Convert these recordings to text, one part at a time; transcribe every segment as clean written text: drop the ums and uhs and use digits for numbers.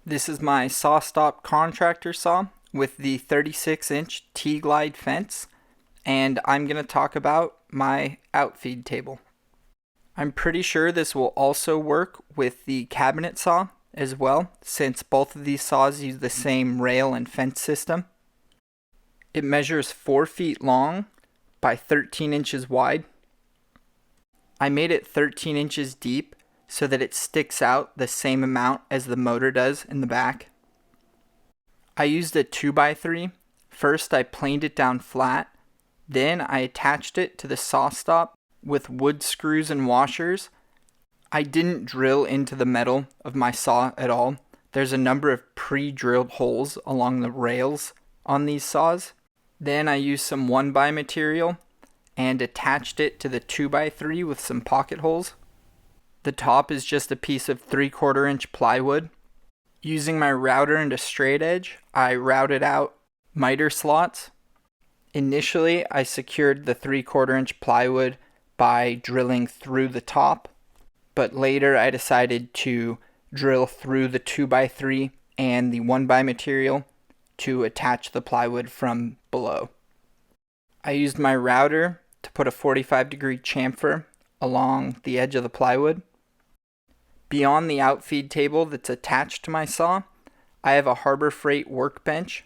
This is my SawStop Contractor saw with the 36-inch T-glide fence, and I'm going to talk about my outfeed table. I'm pretty sure this will also work with the cabinet saw as well, since both of these saws use the same rail and fence system. It measures 4 feet long by 13 inches wide. I made it 13 inches deep so that it sticks out the same amount as the motor does in the back. I used a 2x3. First I planed it down flat, then I attached it to the saw stop with wood screws and washers. I didn't drill into the metal of my saw at all. There's a number of pre-drilled holes along the rails on these saws. Then I used some 1x material and attached it to the 2x3 with some pocket holes. The top is just a piece of 3/4 inch plywood. Using my router and a straight edge, I routed out miter slots. Initially, I secured the 3/4 inch plywood by drilling through the top, but later I decided to drill through the 2x3 and the 1x material to attach the plywood from below. I used my router to put a 45-degree chamfer along the edge of the plywood. Beyond the outfeed table that's attached to my saw, I have a Harbor Freight workbench.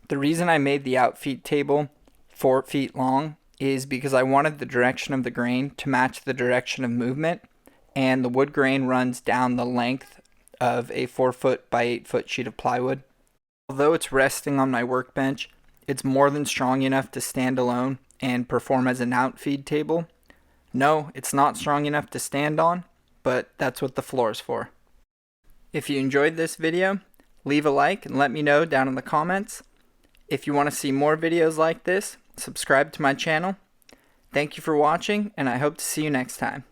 The reason I made the outfeed table 4 feet long is because I wanted the direction of the grain to match the direction of movement, and the wood grain runs down the length of a 4-foot by 8-foot sheet of plywood. Although it's resting on my workbench, it's more than strong enough to stand alone and perform as an outfeed table. No, it's not strong enough to stand on, but that's what the floor is for. If you enjoyed this video, leave a like and let me know down in the comments. If you want to see more videos like this, subscribe to my channel. Thank you for watching, and I hope to see you next time.